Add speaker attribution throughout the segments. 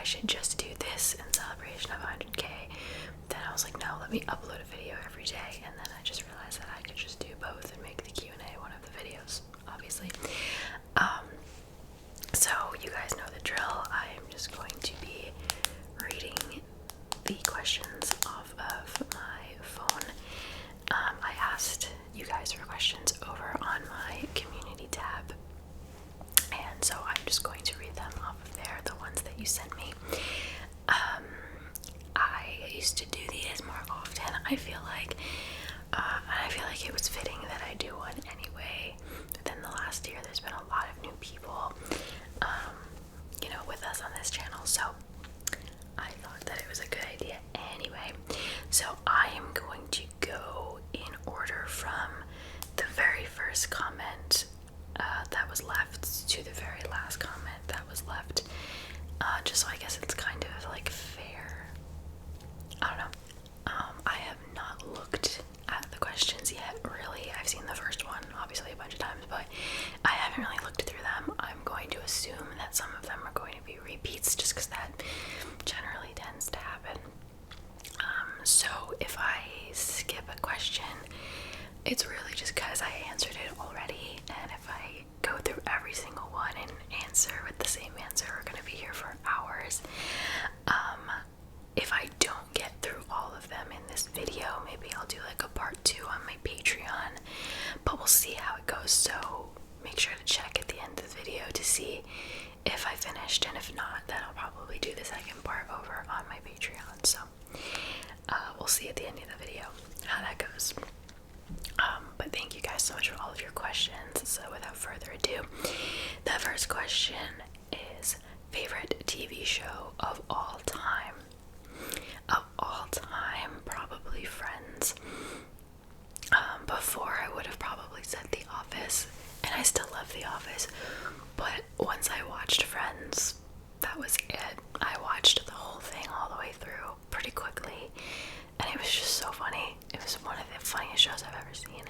Speaker 1: should just do this in celebration of 100k. Then I was like, no, let me upload a video every day. And then I just realized that I could just do both and make the Q&A one of the videos, obviously. So you guys know the drill. I am just going to be reading the questions off of my phone. I asked you guys for questions over on my community tab, and so I'm just going to read them off of there, the ones that you sent me. I used to do these more often. I feel like it was fitting that I do one anyway. Within the last year, there's been a lot of new people, with us on this channel, so I thought that it was a good idea anyway. So I am going to go in order from the very first comment that was left to the very last comment that was left, just so I guess it's kind of like fair. I don't know. I have not looked at the questions yet, really. I've seen the first one, obviously, a bunch of times, but I haven't really looked through them. I'm going to assume that some of them are going to be repeats, just because that generally tends to happen. So if I skip a question, it's really just because I answered it already, and if I go through every single one and answer with the same answer, we're going to be here for hours. If I don't get through all of them in this video, maybe I'll do like a part 2 on my Patreon, but we'll see how it goes. So make sure to check at the end of the video to see if I finished, and if not, then I'll probably do the second part over on my Patreon. So we'll see at the end of the video how that goes. But thank you guys so much for all of your questions. So without further ado, the first question is favorite TV show of all time. Of all time, probably Friends. Before I would have probably said The Office, and I still love The Office, but once I watched Friends, that was it. I watched the whole thing all the way through pretty quickly, and it was just so funny. It was one of the funniest shows I've ever seen.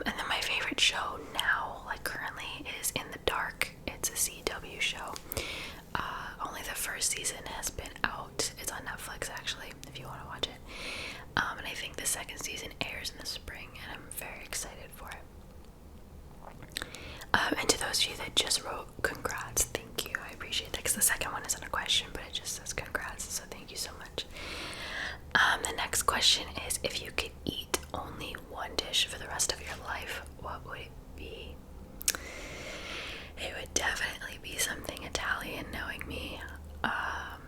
Speaker 1: And then my favorite show now, like currently, is In the Dark. It's a CW show. Only the first season has been out. It's on Netflix, actually, if you want to watch it. And I think the second season airs in the spring, and I'm very excited for it. And to those of you that just wrote congrats, thank you. I appreciate that, because the second one isn't a question, but it just says congrats, so thank you so much. The next question is, if you could eat only one dish for the rest of your life, what would it be? It would definitely be something Italian, knowing me.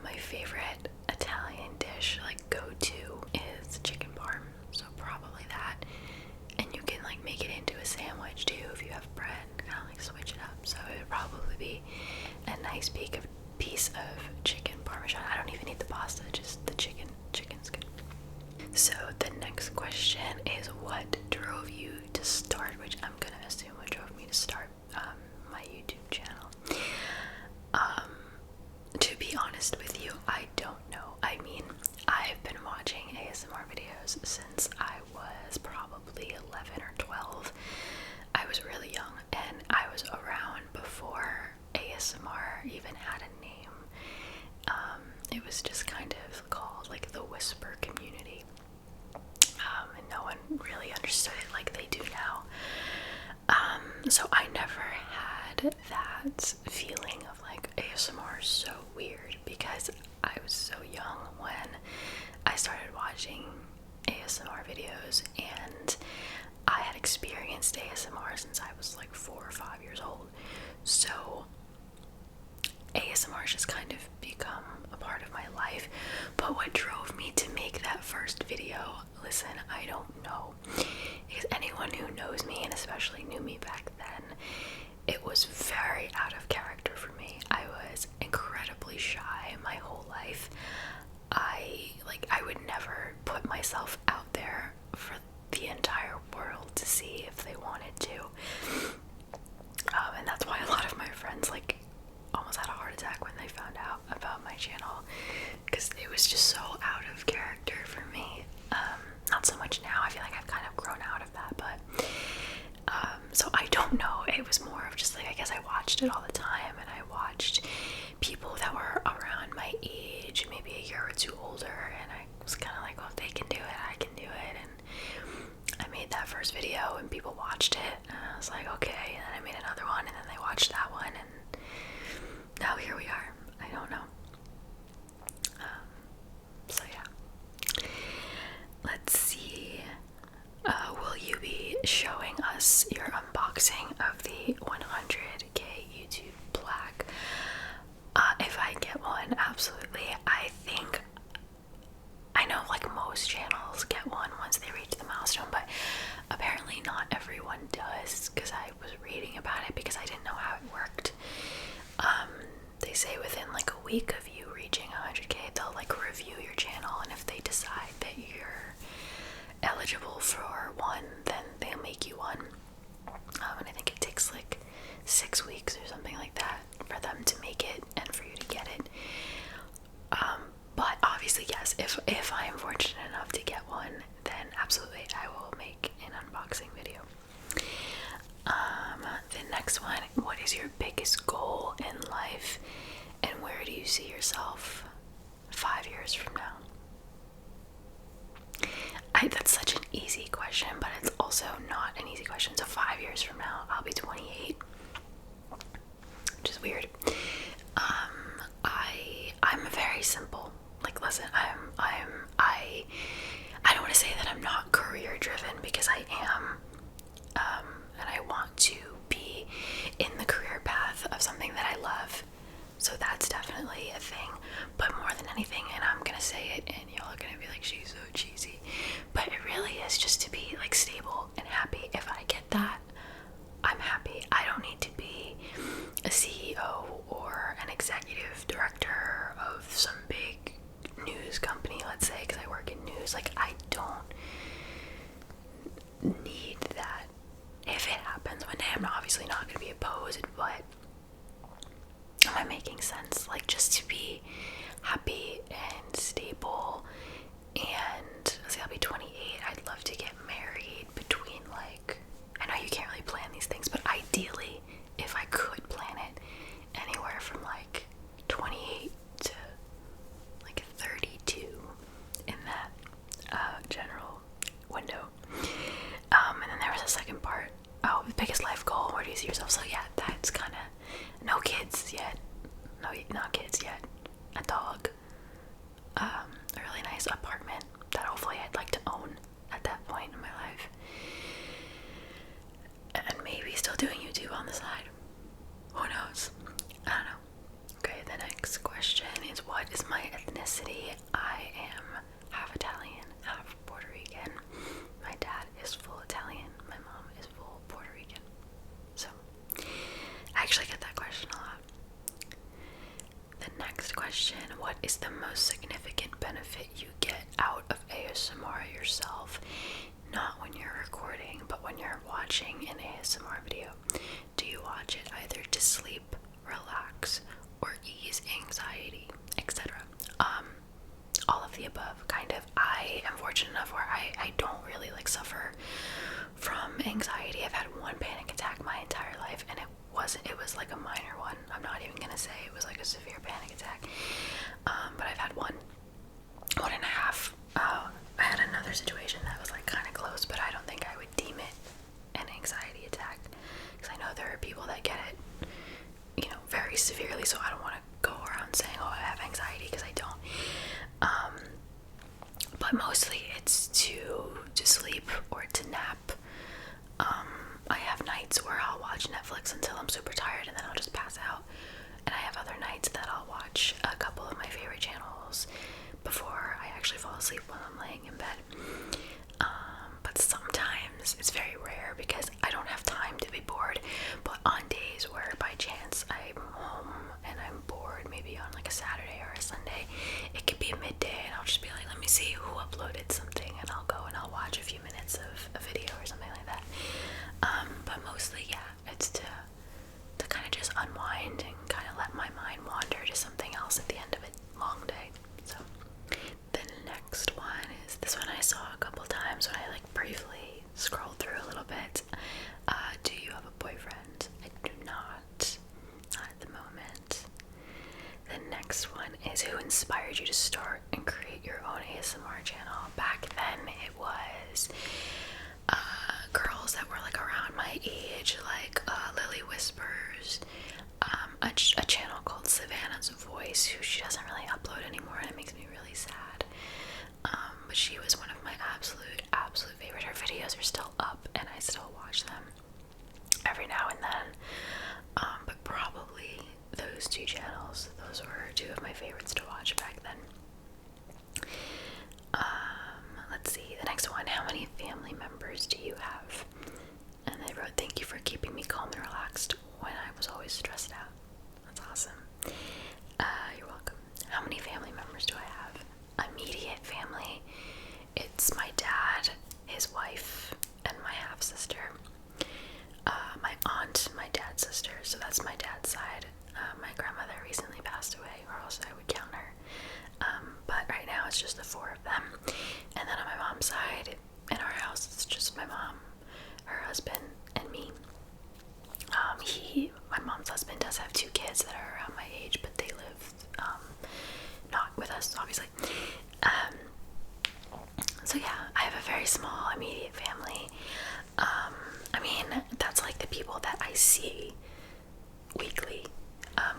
Speaker 1: My favorite Italian dish, like go-to, is chicken parm, so probably that. And you can like make it into a sandwich too if you have bread, kind of like switch it up. So it would probably be a nice piece of chicken parmesan. I don't even need the pasta, just the chicken. Chicken's good. So the next question is, what drove you to start, which I'm gonna assume what drove me to start my YouTube channel. To be honest with you, I don't know. I mean, I've been watching ASMR videos since I was probably 11 or 12. I was really young, and I was around before ASMR even had a name. It was just kind of called like the whisper community, and no one really understood it like they do now. So I never had that feeling of like ASMR is so weird, because I was so young when I started watching ASMR videos, and I had experienced ASMR since I was like 4 or 5 years old. So ASMR has just kind of become a part of my life. But what drove me to make that first video, listen, I don't know, because anyone who knows me, and especially knew me back then, it was very out of character for me. I was incredibly shy my whole life. I would never put myself out there for the entire world to see if they wanted to. And that's why a lot of my friends like almost had a heart attack when they found out about my channel, because it was just so out of character for me. Not so much now. I feel like I've kind of grown out of that, but so I don't know. It was more of just like, I guess I watched it all the time. watched it, and I was like, okay, and then I made another one, and then they watched that one, and now here we are. I don't know. So yeah. Let's see. Will you be showing us your unboxing of the 100k YouTube plaque? If I get one, absolutely. I know like most channels get one once they reach the milestone, but apparently not everyone does, because I was reading about it because I didn't know how it worked. They say within like a week of you reaching 100k, they'll like review your channel, and if they decide that you're eligible for one, then they'll make you one. And I think it takes like 6 weeks or something like that for them to make it and for you to get it. But obviously, yes, if I am fortunate enough to get one, then absolutely I will make an unboxing video. The next one, what is your biggest goal in life, and where do you see yourself 5 years from now? That's such an easy question, but it's also not an easy question. So 5 years from now, I'll be 28, which is weird. I'm very simple. Like, listen, I don't want to say that I'm not career driven, because I am, and I want to be in the career path of something that I love. So that's definitely a thing. But more than anything, and I'm gonna say it, and y'all are gonna be like, she's so cheesy, but it really is just to be like stable and happy. If I get that, I'm happy. I don't need to be a CEO or an executive director of some big news company, let's say, because I work in news. Like, I don't need that. If it happens one day, I'm obviously not going to be opposed, but am I making sense? Like, just to be happy and stable, and let's say I'll be 28, I'd love to get married between, like, I know you can't really plan these things, but ideally, if I could plan it, anywhere from like 28 to like 32, in that general window. And then there was a second part. Oh, the biggest life goal, where do you see yourself? So yeah, that's kind of, no kids yet. No, not kids yet. A dog. A really nice apartment that hopefully I'd like to own at that point in my life. And maybe still doing YouTube on the side. Who knows? I don't know. Okay, the next question is, what is my ethnicity? I am half Italian, half Puerto Rican. My dad is full Italian. My mom is full Puerto Rican. So, I actually get that question a lot. The next question, what is the most significant benefit you get out of ASMR yourself? Not when you're recording, but when you're watching an ASMR video. Do you watch it either to sleep, relax, or ease anxiety, etc.? All of the above, kind of. I am fortunate enough where I don't really like suffer from anxiety. I've had one panic attack my entire life, and it was like a minor one. I'm not even gonna say it was like a severe panic attack. But I've had one and a half. I had another situation that was like kind of close, but I don't think I would deem it an anxiety attack, because I know there are people that get it, you know, very severely. So I don't want to go around saying, oh, I have anxiety, because I don't. But mostly it's to sleep or to nap. I have nights where I'll watch Netflix until I'm super tired, and then I'll just pass out. And I have other nights that I'll watch a couple of my favorite channels before I actually fall asleep while I'm laying in bed. But sometimes it's very rare, because I don't have time to be bored. But on days where by chance I'm home and I'm bored, maybe on like a Saturday or a Sunday, it could be midday, and I'll just be like, let me see who uploaded something, and I'll go and I'll watch a few minutes of a video or something like that. But mostly, yeah, it's to kind of just unwind and kind of let my mind wander to something else at the end of a long day. So the next one is this one I saw a couple times when I like briefly scrolled through a little bit. Do you have a boyfriend? I do not at the moment. The next one is, who inspired you to start and create your own ASMR channel? Back then it was girls that were like around my age, like Lily Whispers, a channel called Savannah's Voice, who she doesn't really upload anymore, and it makes me really sad. But she was one of my absolute favorite. Her videos are still up, and I still watch them every now and then. But probably those two channels, those were two of my favorites to watch back then. Let's see, the next one, how many family members do you have? And they wrote, thank you for keeping me calm and relaxed when I was always stressed out. That's awesome. You're welcome. How many family members do I have? Immediate family. It's my dad, his wife, and my half-sister. My aunt, my dad's sister, so that's my dad's side. My grandmother recently passed away, or else I would count her. But right now it's just the four of them. And then on my mom's side, in our house, it's just my mom, her husband, and me. My mom's husband does have two kids that are around my age, but they live not with us, obviously. So yeah, I have a very small immediate family. I mean, that's like the people that I see weekly,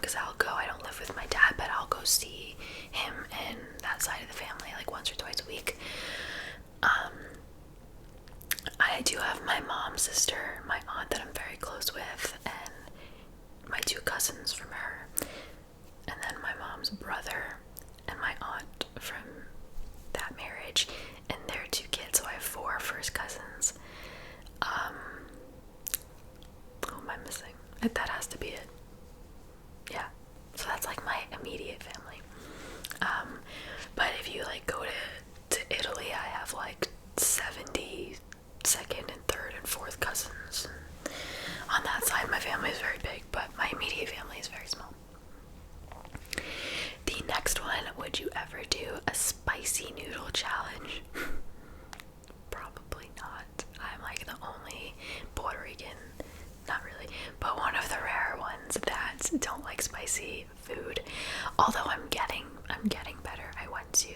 Speaker 1: because I don't live with my dad, but I'll go see him and that side of the family like once or twice a week. I do have my mom's sister, my aunt that I'm very close with, and my two cousins from her, and then my mom's brother and my aunt from that marriage, and their two kids, so I have four first cousins. Who am I missing? That has to be it. Yeah, so that's like my immediate family. But if you like go to Italy, I have like 70 second and third and fourth cousins. On that side, my family is very big, but my immediate family is very small. The next one, would you ever do a spicy noodle challenge? Probably not. I'm like the only Puerto Rican, not really, but one of the rare ones that don't like spicy food. Although I'm getting better. I went to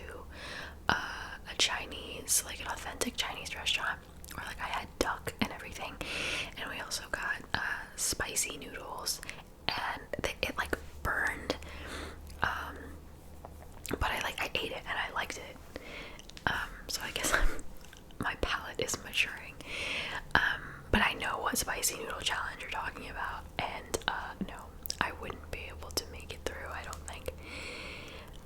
Speaker 1: a Chinese, like an authentic Chinese restaurant where like I had duck and everything, and we also got spicy noodles, and it like burned, but I ate it and I liked it. So I guess my palate is maturing. But I know what spicy noodle challenge you're talking about, and no, I wouldn't be able to make it through, I don't think.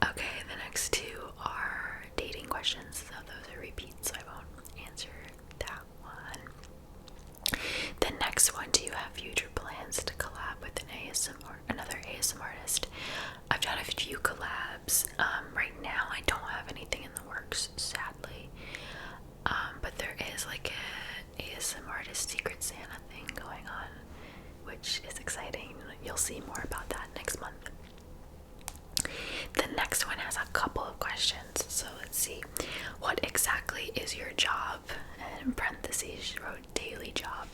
Speaker 1: Okay, the next two are dating questions, so those are repeats, so I won't answer that one. The next one, do you have future plans to collab with another ASMR artist? I've done a few collabs. Right now I don't have anything in the works, sadly. But there is like a ASMR artist Secret Santa thing going on, which is exciting. You'll see more about that next month. The next one has a couple of questions, so let's see. What exactly is your job? And in parentheses, she wrote daily job.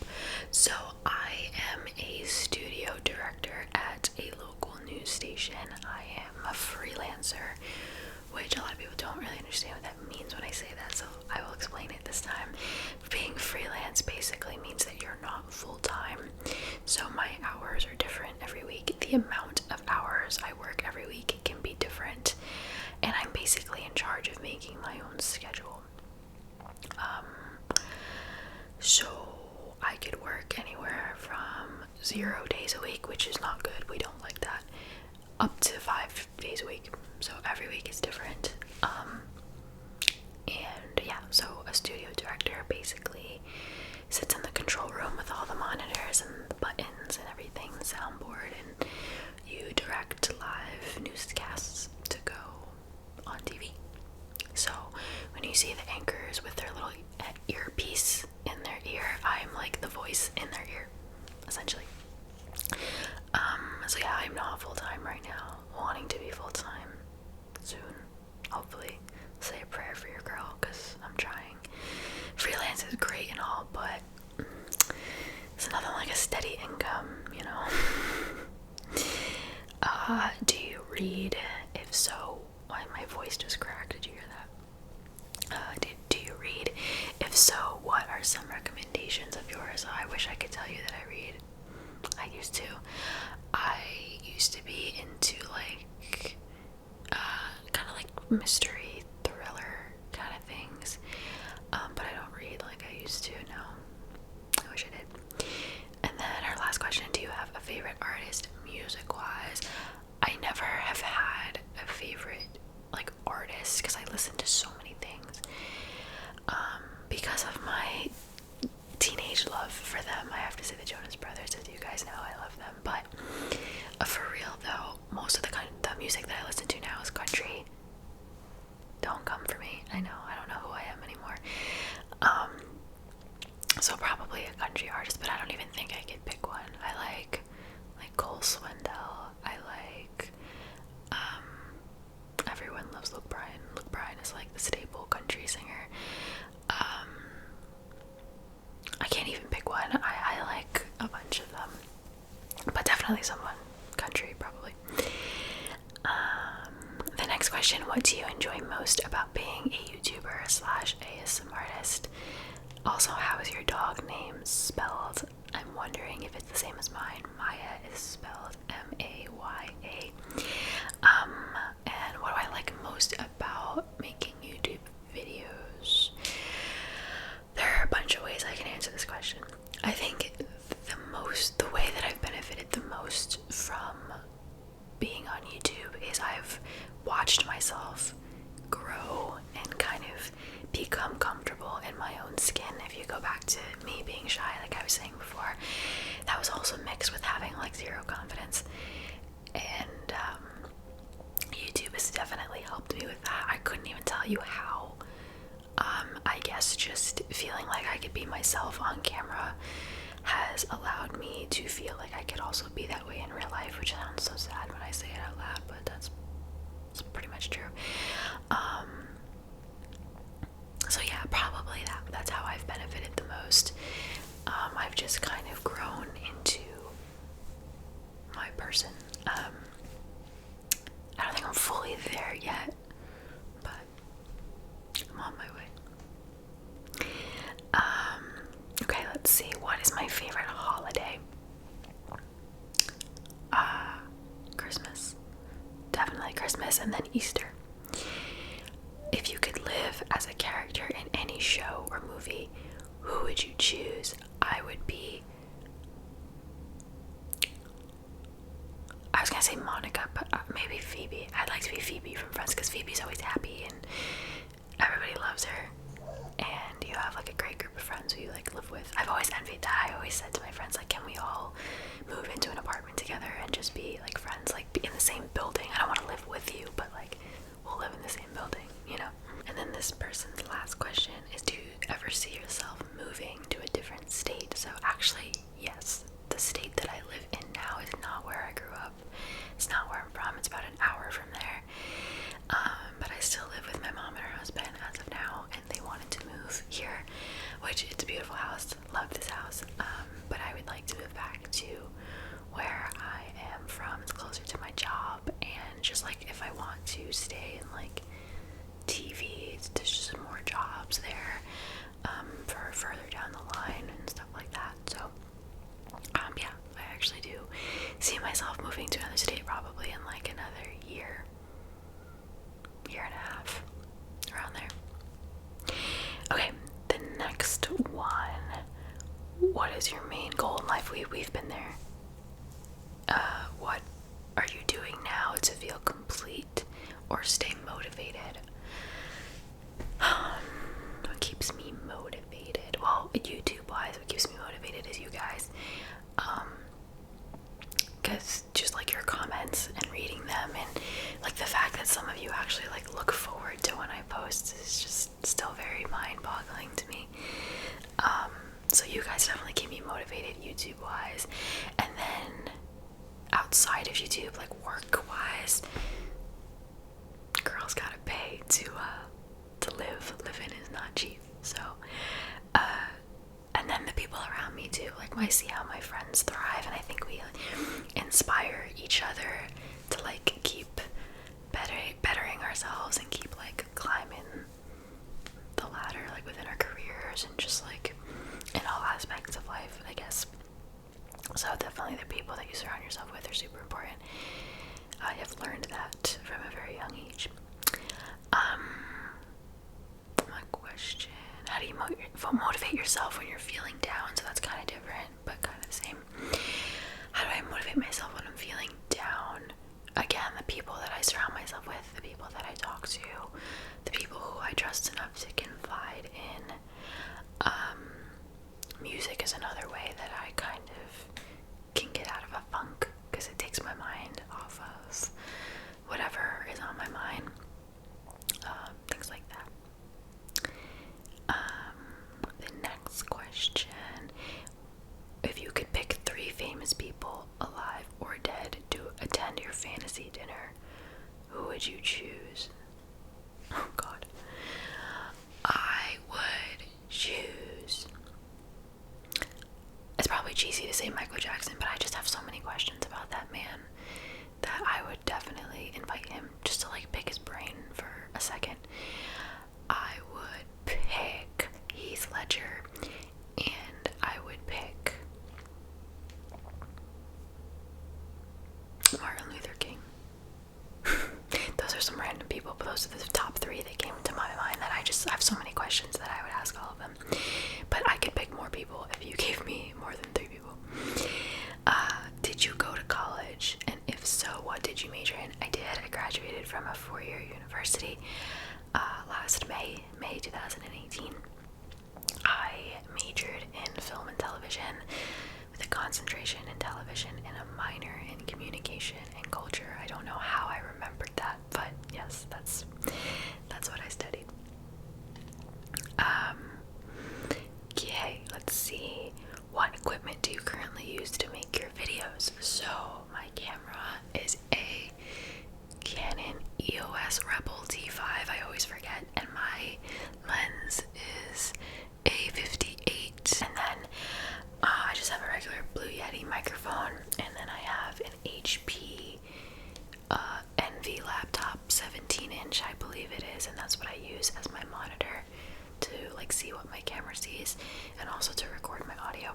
Speaker 1: So I am a studio director at a local news station. I am a freelancer, which a lot of people don't really understand what that means when I say that, so I will explain it this time. Being freelance basically means that you're not full-time, so my hours are different every week. The amount of hours I work every week can be different, and I'm basically in charge of making my own schedule. So I could work anywhere from 0 days a week, which is not good, we don't like that, up to 5 days a week. So every week is different. And yeah, so a studio director basically sits in the control room with all the monitors and the buttons and everything, the soundboard, and you direct live newscasts to go on TV. So when you see the anchors with their little earpiece in their ear, I'm like the voice in their ear, essentially. So yeah, I'm not full-time right now, wanting to be full-time soon, hopefully. Say a prayer for your girl, because I'm trying. Freelance is great and all, but it's nothing like a steady income, you know. Do you read? If so, why my voice just cracked, did you hear that? Do you read? If if so, what are some recommendations of yours? I wish I could tell you that I read. I used to. I used to be into like kind of like mystery thriller kind of things, but I don't read like I used to now. I wish I did. And then our last question, do you have a favorite artist music wise? I never have had a favorite like artist because I listen to so many things. Because of my teenage love for them, I have to say the Jonas Brothers, as you guys know, I love them. But for real though, most of the music that I listen to now is country. Don't come for me. I know, I don't know who I am anymore. So probably a country artist, but I don't even think I could pick one. I like 𝓢𝓸𝓬𝓲𝓪. I like everyone loves 𝓢𝓸𝓬𝓲𝓪. 𝓢𝓸𝓬𝓲𝓪 is like the staple country singer. I can't even pick one. I like a bunch of them, but definitely someone country probably. The next question, what do you enjoy most about being a YouTuber / ASM artist? Also, how is your dog name spelled? I'm wondering if it's the same as mine. Maya is spelled M-A-Y-A. And what do I like most about making YouTube videos? There are a bunch of ways I can answer this question. I think the way that I've benefited the most from being on YouTube is I've watched myself grow and kind of become comfortable in my own skin. If you go back to me being shy, like I was saying before, that was also mixed with having like zero confidence. And YouTube has definitely helped me with that. I couldn't even tell you how. I guess just feeling like I could be myself on camera has allowed me to feel like I could also be that way in real life, which sounds so sad when I say it out loud, but that's pretty much true. So yeah, probably that's how I've benefited the most. I've just kind of grown into my person. I don't think I'm fully there yet, but I'm on my way. Okay, let's see. What is my favorite holiday? Christmas. Definitely Christmas, and then Easter. If you could live as a character in any show or movie, who would you choose? I was gonna say Monica, but maybe Phoebe. I'd like to be Phoebe from Friends because Phoebe's always happy and everybody loves her. And you have like a great group of friends who you like live with. I've always envied that. I always said to my friends, like, can we all move into an apartment together and just be like friends, like be in the same building? I don't want to live with you, but like we'll live in the same building, you know? And then this person's last question is, do you ever see yourself moving to a different state? So actually, yes. The state that I live in now is not where I grew up. It's not where I'm from. It's about an hour from there. But I still live with my mom and her husband as of now, and they wanted to move here, which it's a beautiful house. Love this house. But I would like to move back to where I am from. It's closer to my job, and just like if I want to stay in like TV, there's just more jobs there for further down the line and stuff like that. So yeah, I actually do see myself moving to another state probably in like another year and a half, around there. Okay, the next one. What is your main goal in life? We've been there. What are you doing now to feel complete or stay motivated? What keeps me motivated? Well, YouTube-wise, what keeps me motivated is you guys. Because just like your comments and reading them, and like the fact that some of you actually like look forward to when I post is just still very mind-boggling to me. So you guys definitely keep me motivated YouTube-wise. And then outside of YouTube, like work-wise, girls gotta pay to live. Living is not cheap. So and then the people around me too, like I see how my friends thrive, and I think we inspire each other to like keep bettering ourselves and keep like climbing the ladder like within our careers and yourself when you're feeling down, so that's kind of different, but kind of the same. How do I motivate myself when I'm feeling down? Again, the people that I surround myself with, the people that I talk to, the people who I trust enough to confide in. Music is another way that I kind of can get out of a funk, because it takes my mind off of whatever is on my mind. Things like that. The next question: if you could pick 3 famous people, alive or dead, to attend your fantasy dinner, who would you choose? Oh god. I would choose... It's probably cheesy to say Michael Jackson, but I just have so many questions about that man that I would definitely invite him just to like pick his brain for a second. I would pick Heath Ledger, and I would pick Martin Luther King. Those are some random people, but those are the top 3 that came to my mind that I just have so many questions that I would ask all of them. But I could pick more people if you gave me more than 3 people. Did you go to college? And if so, what did you major in? I did. I graduated from a 4-year university last May 2018. I majored in film and television with a concentration in television and a minor in communication and culture. I don't know how I remembered that, but yes, that's what I studied. Okay, let's see. What equipment do you currently use to make your videos? So my camera is a Canon EOS Rebel T5. I always forget, and my lens is a 58. And then I just have a regular Blue Yeti microphone, and then I have an HP NV laptop, 17-inch, I believe it is, and that's what I use as my monitor to like see what my camera sees, and also to record my audio.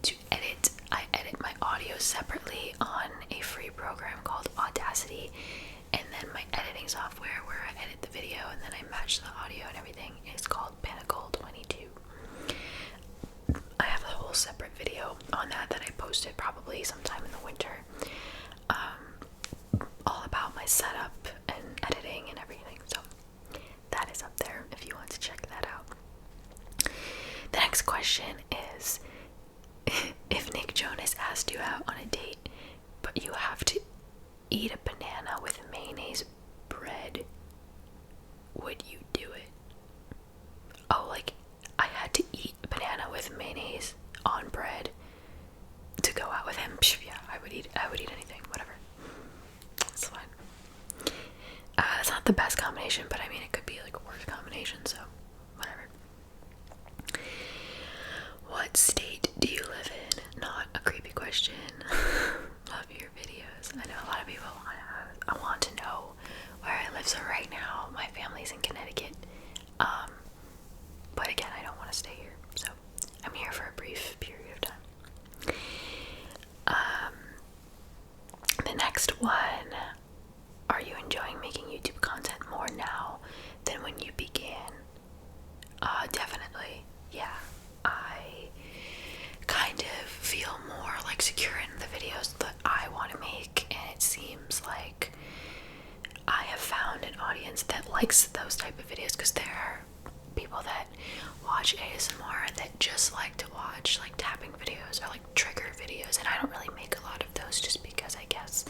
Speaker 1: To edit, I edit my audio separately on a free program called Audacity, and then my editing software where I edit the video and then I match the audio and everything is called Pinnacle 22. I have a whole separate video on that I posted probably sometime in the winter, all about my setup and editing and everything, so that is up there if you want to check that out. The next question is, if Nick Jonas asked you out on a date, but you have to eat a banana with mayonnaise bread, would you do it? Oh, like, I had to eat a banana with mayonnaise on bread to go out with him? Yeah, I would eat anything, whatever. It's fine. It's not the best combination, but I mean, it could be like a worse combination, so whatever. What state do you live in? Not a creepy question. Love your videos. I know a lot of people want to know where I live. So right now, my family's in Connecticut. But again, I don't want to stay here. So I'm here for a brief period of time. The next one. Are you enjoying making YouTube content more now than when you began? Definitely. Yeah. I kind of feel more like secure in the videos that I want to make, and it seems like I have found an audience that likes those type of videos, because there are people that watch ASMR that just like to watch like tapping videos or like trigger videos, and I don't really make a lot of those just because I guess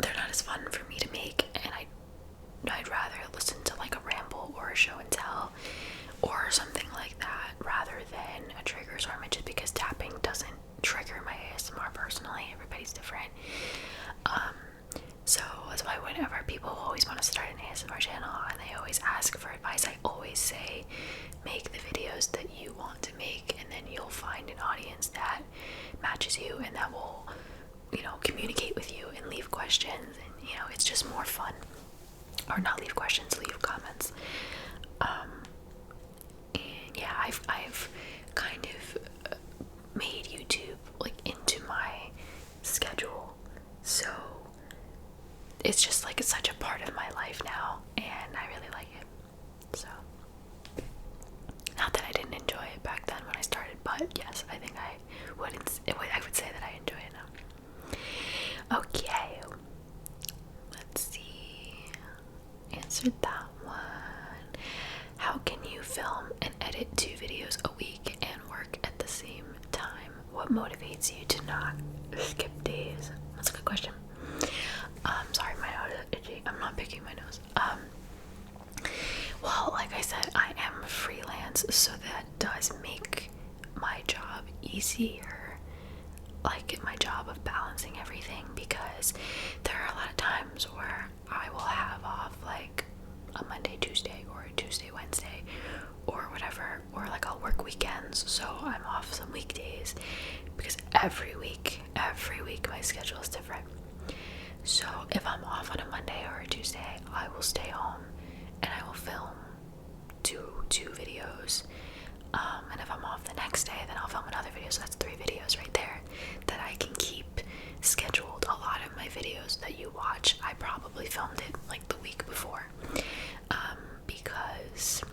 Speaker 1: they're not as fun for me to make, and I'd rather listen to like a ramble or a show and tell or something like that rather than a trigger assortment, just because tapping doesn't trigger my ASMR personally. Everybody's different. So that's why whenever people always want to start an ASMR channel and they always ask for advice, I always say make the videos that you want to make, and then you'll find an audience that matches you and that will, you know, communicate with you and leave questions, and you know, it's just more fun. Or not leave questions, leave comments. And yeah, I've kind of made YouTube like into my schedule, so it's just like it's such a part of my life now, and I really like it. So not that I didn't didn't enjoy it back then when I started, but yes, I think I would say that I enjoy it now. Okay, let's see. Answered that one. How can you film and edit 2 videos a week and work at the same time? What motivates you to not skip days? That's a good question. Sorry, my nose is itchy. I'm not picking my nose. Well, like I said, I am freelance, so that does make my job easier. Like my job of balancing everything, because there are a lot of times where I will have off like a Monday, Tuesday, or a Tuesday, Wednesday, or whatever, or like I'll work weekends, so I'm off some weekdays, because every week my schedule is different. So if I'm off on a Monday or a Tuesday, I will stay home and I will film two videos. And if I'm off the next day, then I'll film another video. So that's 3 videos right there that I can keep scheduled. A lot of my videos that you watch, I probably filmed it like the week before, because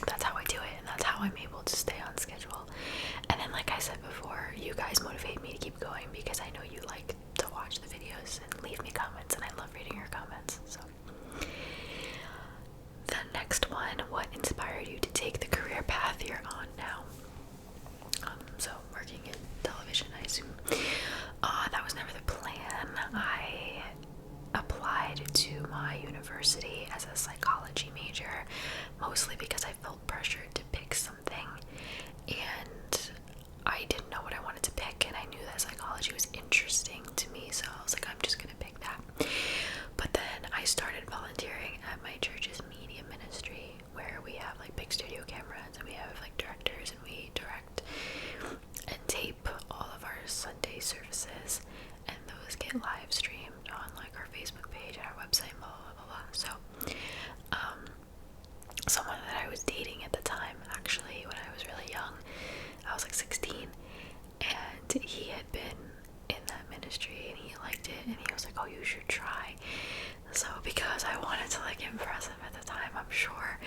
Speaker 1: that's how I do it, and that's how I'm able to stay on schedule. And then, like I said before, you guys motivate me to keep going, because I know you like to watch the videos and leave me comments, and I love reading your comments. So the next one, what inspired you to take the career path you're on now? So working in television, I assume. That was never the plan. I applied to my university as a psychology major, mostly because I felt pressured to pick something, and I didn't know what I wanted to pick, and I knew that psychology was interesting to me, so I was like, I'm just gonna pick that. But then I started volunteering at my church's media ministry, where we have like big studio cameras, and we have like directors, and we direct and tape all of our Sunday services, and those get live streamed on like our Facebook page and our website, blah blah blah blah. So someone that I was dating at the time, actually, when I was really young, I was like 16, and he had been in that ministry and he liked it, and he was like, oh, you should try. So because I wanted to like impress him at the time, I'm sure,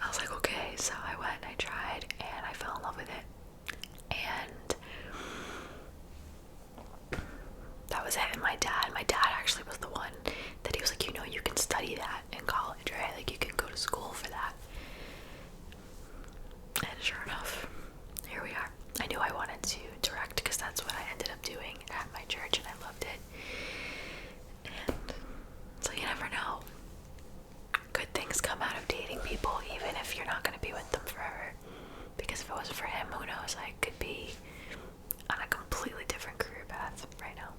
Speaker 1: I was like, okay. So I went and I tried, and I fell in love with it, and that was it. And my dad actually was the one that he was like, you know, you can study that in college, right? Like you can go to school for that. And sure enough, here we are. I knew I wanted to direct, because that's what I ended up doing at my church, and I loved it. And so you never know. Good things come out of dating people, even if you're not going to be with them forever. Because if it wasn't for him, who knows, I could be on a completely different career path right now.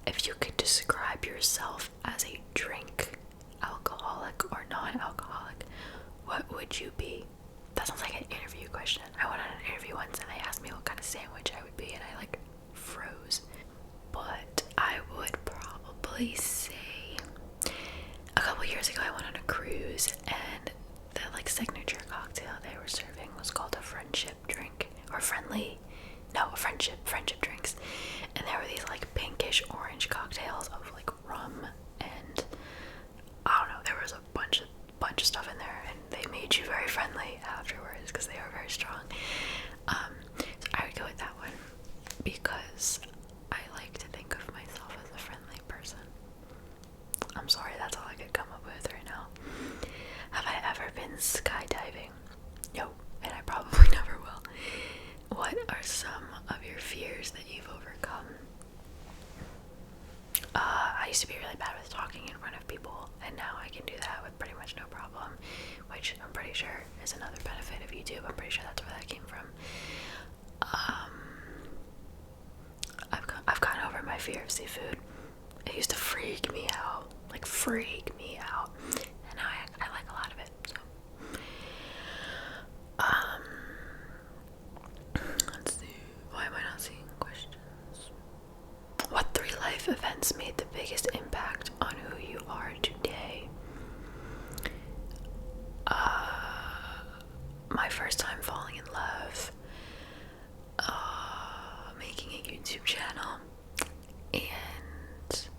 Speaker 1: If you could describe yourself as a drink alcoholic or non-alcoholic, what would you be? That sounds like an interview question. I went on an interview once and they asked me what kind of sandwich I would be, and I like froze. But I would probably say, a couple years ago I went on a cruise, and the like signature cocktail they were serving was called a friendship drink, or friendship drinks. And there were these like pinkish orange cocktails of like rum, and I don't know, there was a bunch of stuff in there, and they made you very friendly afterwards because they were very strong. So I would go with that one, because I like to think of myself as a friendly person. I'm sorry, that's all I could come up with right now. Have I ever been skydiving? No, and I probably never will. What are some of your fears that you've overcome? I used to be really bad with talking in front of people, and now I can do that with pretty much no problem, which I'm pretty sure is another benefit of YouTube. I'm pretty sure that's where that came from. I've gotten over my fear of seafood. It used to freak me out, and now I like a lot of it. So, let's see. Why am I not seeing questions? What 3 life events made the biggest impact on who you are today? My first time falling in love, making a YouTube channel, and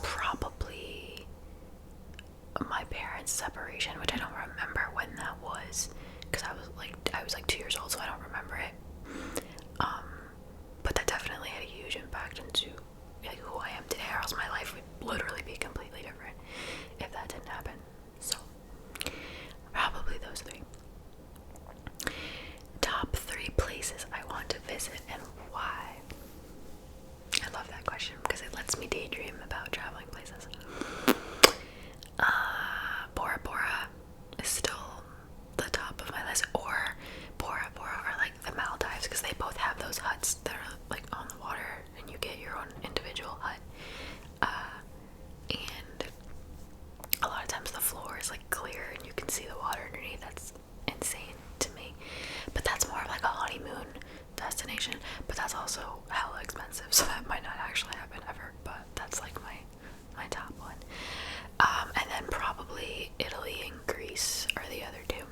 Speaker 1: probably my parents destination, which I don't remember when that was, because I was like 2 years old, so I don't remember it. But that definitely had a huge impact into like who I am today, or else my life would literally be completely different if that didn't happen. So probably those three. Top 3 places I want to visit and why. I love that question because it lets me daydream about traveling places. Bora Bora is still the top of my list, or Bora Bora or like the Maldives, because they both have those huts that are like on the water and you get your own individual hut. And a lot of times the floor is like clear and you can see the water underneath. That's insane to me. But that's more of like a honeymoon destination, but that's also hella expensive, so that might not actually happen ever, but that's like my top one. And then probably Italy and Greece are the other two.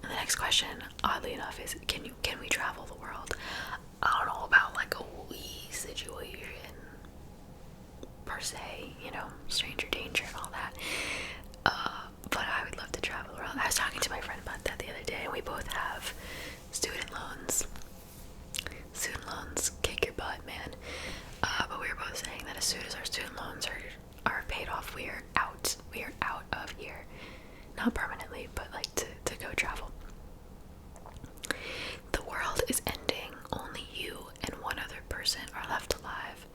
Speaker 1: The next question, oddly enough, is can we travel the world? I don't know about like a wee situation per se, you know, stranger danger and all that. But I would love to travel the world. I was talking to my friend about that the other day, and we both have student loans. Student loans kick your butt, man. But we were both saying that as soon as our student loans are paid off, we are out. We are out of here. Not permanently, but like to go travel. The world is ending. Only you and one other person are left alive.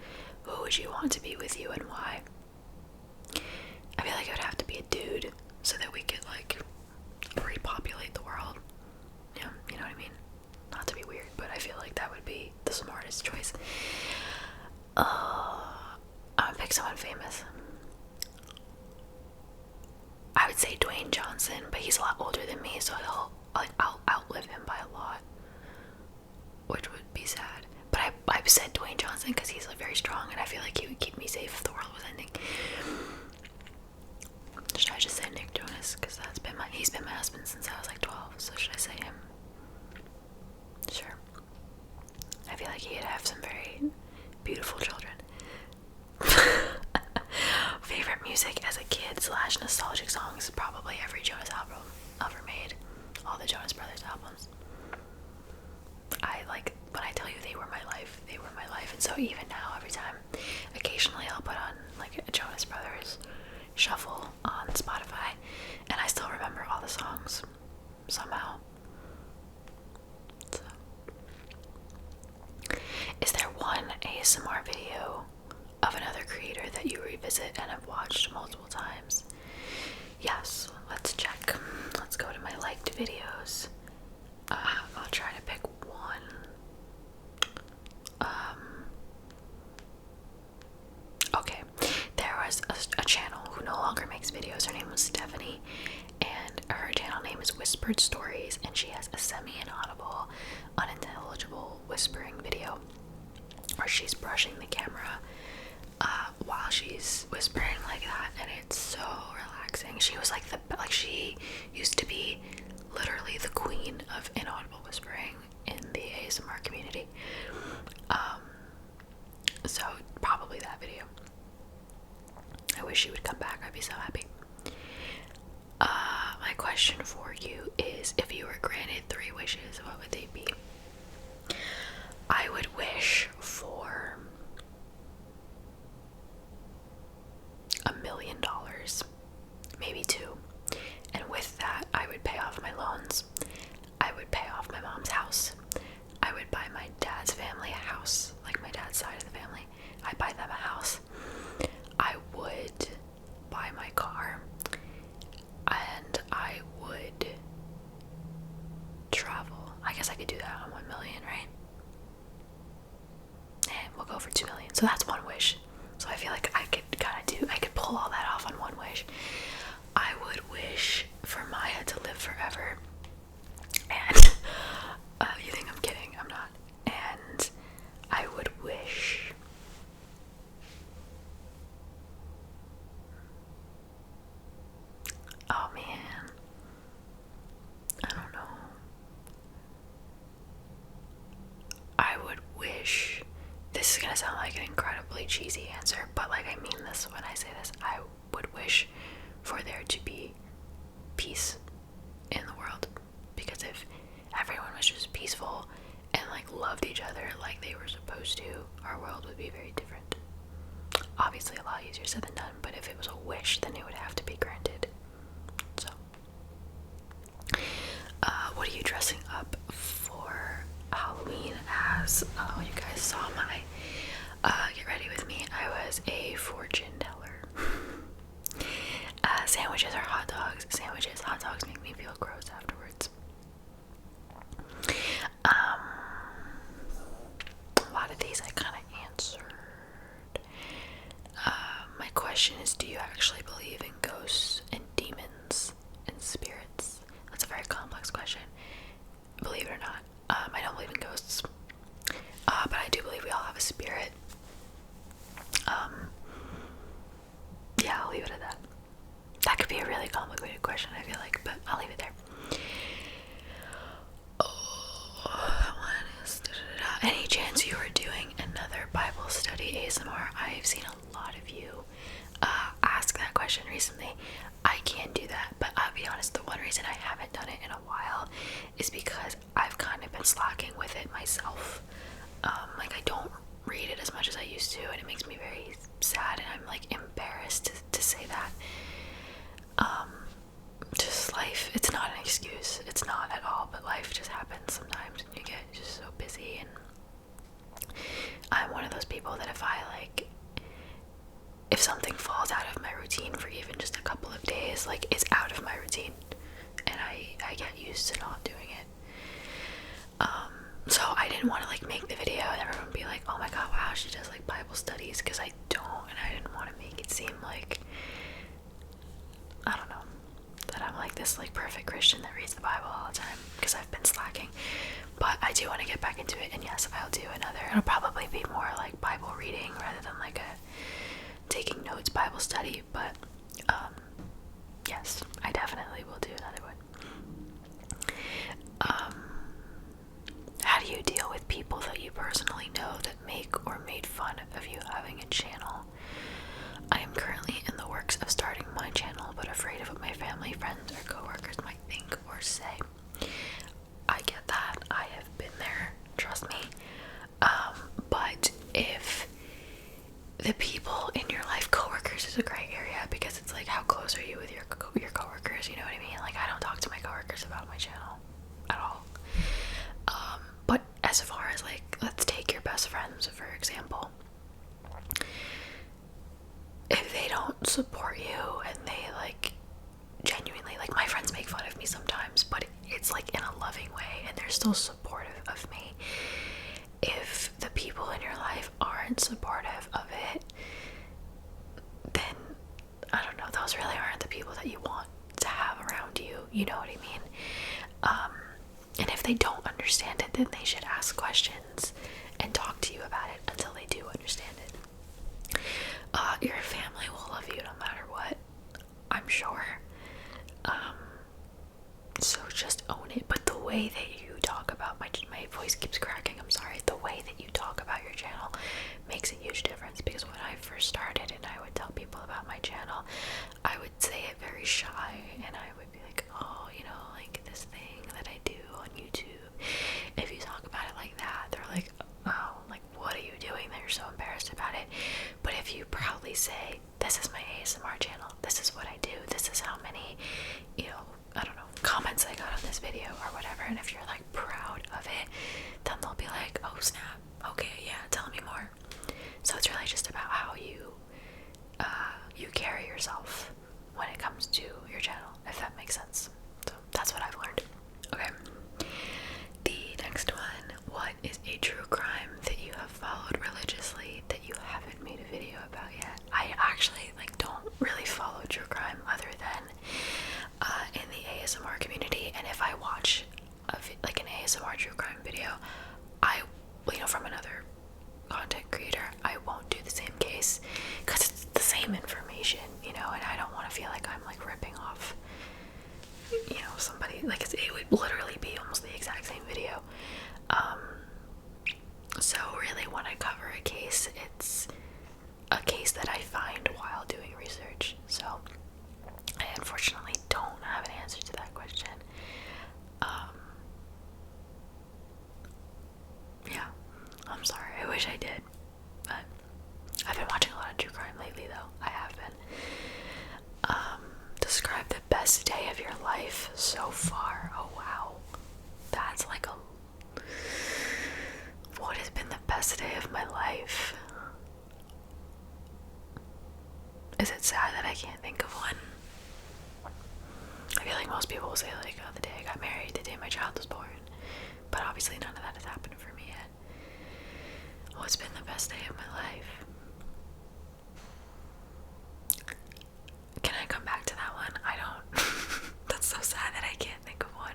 Speaker 1: Who would you want to be with you and why? I feel like it would have to be a dude so that we could like repopulate the world. Yeah, you know what I mean? Not to be weird, but I feel like that would be the smartest choice. I'm gonna pick someone famous. I would say Dwayne Johnson, but he's a lot older than me, so I'll outlive him by a lot, which would be sad. But I said Dwayne Johnson because he's like very strong, and I feel like he would keep me safe if the world was ending. Should I just say Nick Jonas? Because he's been my husband since I was like 12, so should I say him? Sure. I feel like he'd have some very beautiful children. Favorite music as a kid / nostalgic songs, probably every Jonas album ever made. All the Jonas Brothers albums. I like, when I tell you they were my life, they were my life. And so even now, every time, occasionally I'll put on like a Jonas Brothers shuffle on Spotify, and I still remember all the songs somehow. So, is there one ASMR video of another creator that you revisit and have watched multiple times? Yes, let's check. Let's go to my liked videos. I'll try to pick one. Okay, there was a channel who no longer makes videos. Her name was Stephanie, and her channel name is Whispered Stories, and she has a semi-inaudible, unintelligible whispering video where she's brushing the camera while she's whispering like that, and it's so relaxing. She was like she used to be literally the queen of inaudible whispering in the ASMR community. So probably that video. I wish she would come back. I'd be so happy. My question for you is, if you were granted 3 wishes, what would they be? I would wish for $1 million, maybe 2. And with that, I would pay off my loans. I would pay off my mom's house. I would buy my dad's family a house, like my dad's side of the family. I'd buy them a house. I would buy my car. And I would travel. I guess I could do that on 1 million, right? And we'll go for 2 million. So that's one wish. So I feel like I could pull all that off on one wish. I would wish for Maya to live forever. And you think I'm kidding? I'm not. And I would wish oh man, I don't know. I would wish, this is gonna sound like an incredibly cheesy answer, but like I mean this when I say this, I would wish for there to be peace in the world, because if everyone was just peaceful and like loved each other like they were supposed to, our world would be very different. Obviously a lot easier said than done, but if it was a wish, then it would have to be granted. So what are you dressing up for Halloween as? Oh, you guys saw my get ready with me. I was a fortune teller. Sandwiches are hot dogs. Sandwiches, hot dogs make me feel gross afterwards. A lot of these I kind of answered. My question is, do you actually believe in ghosts and demons and spirits? That's a very complex question. Believe it or not, I don't believe in ghosts, but I do believe we all have a spirit. Yeah, I'll leave it at that. That could be a really complicated question, I feel like, but I'll leave it there. Oh, what is any chance you are doing another Bible study ASMR? I've seen a lot of you ask that question recently. I can do that, but I'll be honest, the one reason I haven't done it in a while is because I've kind of been slacking with it myself. Like, I don't read it as much as I used to, and it makes me very sad, and I'm like embarrassed to say that. Just life, it's not an excuse, it's not at all, but life just happens sometimes, and you get just so busy, and I'm one of those people that if something falls out of my routine for even just a couple of days, like, it's out of my routine, and I get used to not doing it. So I didn't want to like make the video and everyone be like, oh my god, wow, she does like Bible studies, because I don't, and I didn't want to make it seem like, I don't know, that I'm like this like perfect Christian that reads the Bible all the time, because I've been slacking. But I do want to get back into it, and yes, I'll do another. It'll probably be more like Bible reading rather than like a taking notes Bible study, but yes, I definitely will do another one. How do you deal with people that you personally know that make or made fun of you having a channel? I am currently in the works of starting my channel, but afraid of what my family, friends, or coworkers might think or say. I get that. I have been there. Trust me. But if the people in your life, coworkers is a gray area, because it's like, how close are you with your coworkers? You know what I mean? Like, I don't talk to my coworkers about my channel at all. But as far as like, let's take your best friends for example. If they don't support you and they like genuinely, like, my friends make fun of me sometimes, but it's like in a loving way, and they're still supportive of me. If the people in your life aren't supportive of it, then I don't know, those really aren't the people that you want to have around you, you know what I mean? And if they don't understand it, then they should ask questions and talk to you about it until they do understand it. Your family will love you no matter what, I'm sure. So just own it. But the way that you talk about my voice keeps cracking, I'm sorry. The way that you talk about your channel makes a huge difference, because when I first started and I would tell people about my channel, I would say it very shy, and I would be like, oh, you know, like this thing that I do on YouTube, if you talk about it like that, they're like, oh, like, what are you doing that you're so embarrassed about it? But if you proudly say, this is my ASMR channel, this is what I do, this is how many, you know, I don't know, comments I got on this video or whatever, and if you're like proud of it, then they'll be like, oh snap, okay, yeah, tell me more. So it's really just about how you carry yourself when it comes to your channel, if that makes sense. So that's what I've learned. Okay, the next one, what is a true crime that you have followed religiously that you haven't made a video about yet? I actually like don't really follow true crime other than in the ASMR community, and if I watch like an ASMR true crime video, from another content creator, I won't do the same case, because it's the same information, you know, and I don't want to feel like I'm like ripping off, you know, somebody. Like, it would literally be almost the exact same video. So really, when I cover a case, it's a case that I find while doing research. So wish I did. But I've been watching a lot of true crime lately, though. I have been. Describe the best day of your life so far. Oh wow. That's like a... What has been the best day of my life? Is it sad that I can't think of one? I feel like most people will say like, oh, the day I got married, the day my child was born. But obviously none of that has happened for me yet. What's been the best day of my life? Can I come back to that one? I don't. That's so sad that I can't think of one.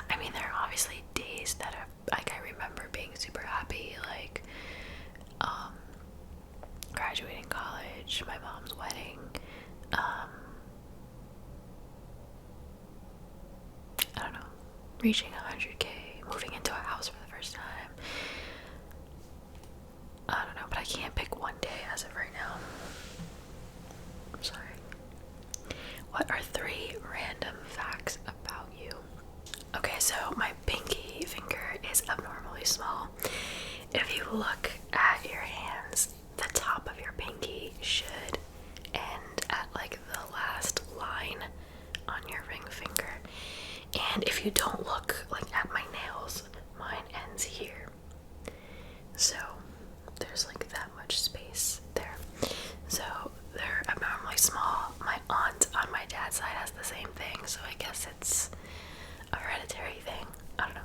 Speaker 1: I mean, there are obviously days that are, like, I remember being super happy, like, graduating college, my mom's wedding, I don't know, reaching 100K, moving into a house for the first time. I don't know, but I can't pick one day as of right now. I'm sorry. What are 3 random facts about you? Okay, so my pinky finger is abnormally small. If you look at your hands, the top of your pinky should end at like the last line on your ring finger. And if you don't look like at my nails, mine ends here. So there's like that much space there. So they're abnormally small. My aunt on my dad's side has the same thing, so I guess it's a hereditary thing. I don't know.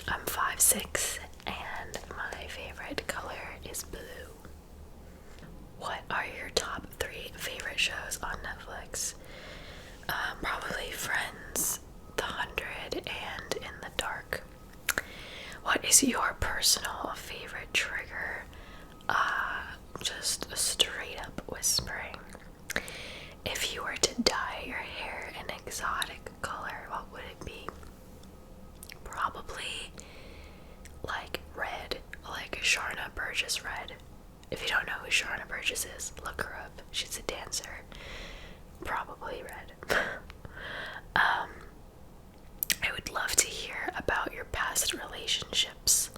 Speaker 1: I'm 5'6", and my favorite color is blue. What are your top 3 favorite shows on Netflix? Probably Friends, 𝓢𝓸𝓬𝓲, and In the Dark. What is your personal favorite trigger? Just a straight up whispering. If you were to dye your hair an exotic color, what would it be? Probably like red, like 𝓢𝓸𝓬𝓲 red. If you don't know who 𝓢𝓸𝓬𝓲 is, look her up. She's a dancer. Probably red. I would love to hear about your past relationships.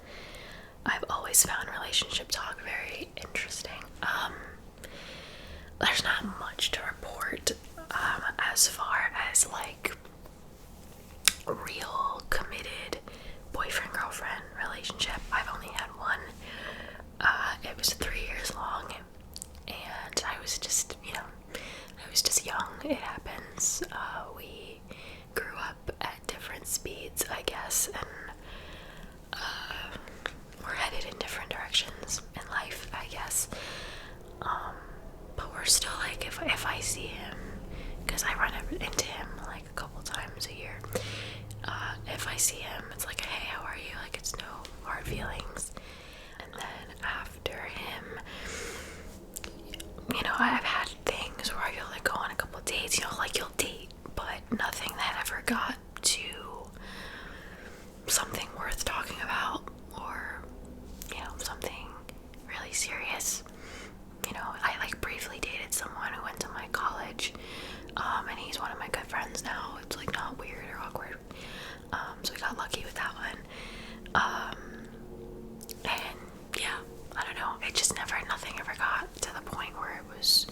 Speaker 1: I've always found relationship talk very interesting. There's not much to report as far as like real committed boyfriend-girlfriend relationship. I've only had one. It was 3 years long, and I was just, I was just young. It happens. We grew up at different speeds, I guess, and we're headed in different directions in life, I guess. But we're still like, if I see him, because I run into him like a couple times a year, if I see him, it's like, hey, how are you? Like, it's no hard feelings. And then after him, I've had things where I feel like go on a couple dates, like you'll date, but nothing that ever got to something worth talking about, or something really serious. I like briefly dated someone who went to my college, and he's one of my good friends now. It's like not weird or awkward, so we got lucky with that one. And yeah, I don't know, it just nothing ever got to the point where it was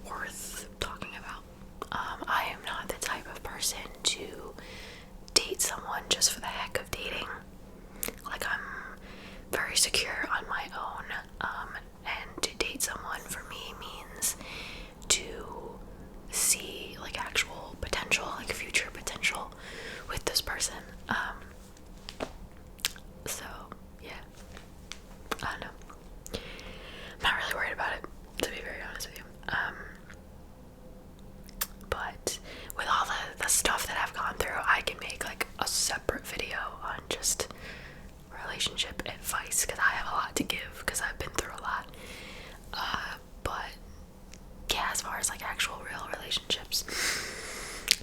Speaker 1: worth talking about. I am not the type of person to date someone just for the heck of dating. Like, I'm very secure on my own, and to date someone for me means to see like actual potential, like future potential with this person. So yeah, I don't know. I'm not really worried about it, to be very honest with you. But with all the stuff that I've gone through, I can make like a separate video on just relationship advice, because I have a lot to give, because I've been through a lot. But yeah, as far as like actual real relationships,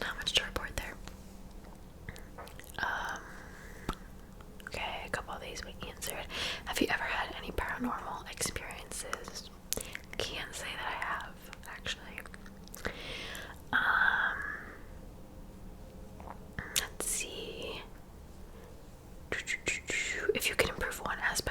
Speaker 1: not much to report there. Okay, a couple of these we answered. Have you ever had any paranormal experiences? Can't say that I have, actually. Let's see. If you could improve one aspect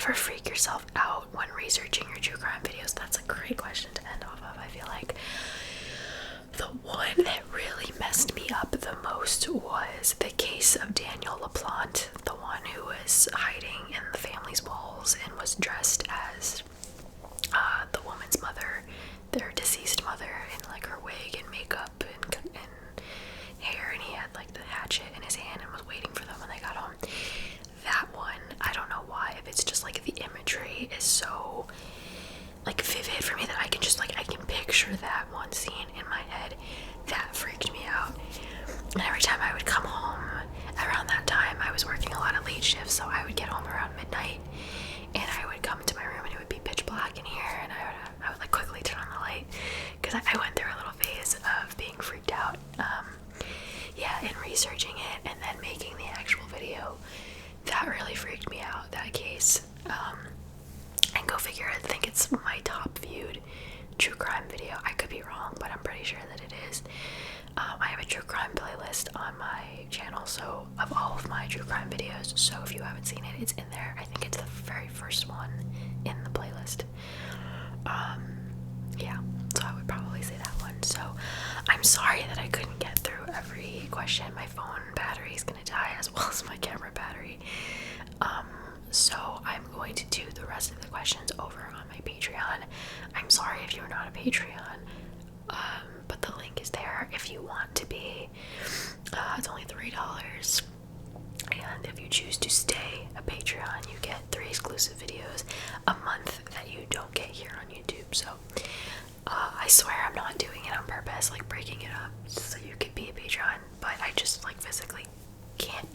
Speaker 1: ever freak yourself out when researching your true crime videos? That's a great question to end off of. I feel like the one that really messed me up the most was the case of Daniel LaPlante, the one who was hiding in the family's walls and was dressed as the woman's mother, their deceased mother, in like her wig and makeup and hair, and he had like the hatchet in his hand and was waiting for them when they got home. That one, I don't know why, if it's just like the imagery is so like vivid for me that I can just like, I can picture that one scene in my head. That freaked me out. And every time I would come home around that time, I was working a lot of late shifts, so I would get home around midnight and I would come into my room and it would be pitch black in here, and I would like quickly turn on the light because I went through a little phase of being freaked out. Yeah, and researching it and then making the actual video, that really freaked me out, that case. And go figure, I think it's my top viewed true crime video. I could be wrong, but I'm pretty sure that it is. I have a true crime playlist on my channel, so of all of my true crime videos, so if you haven't seen it, it's in there. I think it's the very first one in the playlist. Yeah, so I would probably say that one. So I'm sorry that I couldn't get through every question. My phone battery is gonna die as well as my camera battery. So I'm going to do the rest of the questions over on my Patreon. I'm sorry if you're not a Patreon, but the link is there if you want to be. It's only $3, and if you choose to stay a Patreon, you get 3 exclusive videos a month that you don't get here on YouTube. So I swear I'm not doing it on purpose, like breaking it up so you could be a Patreon, but I just like physically can't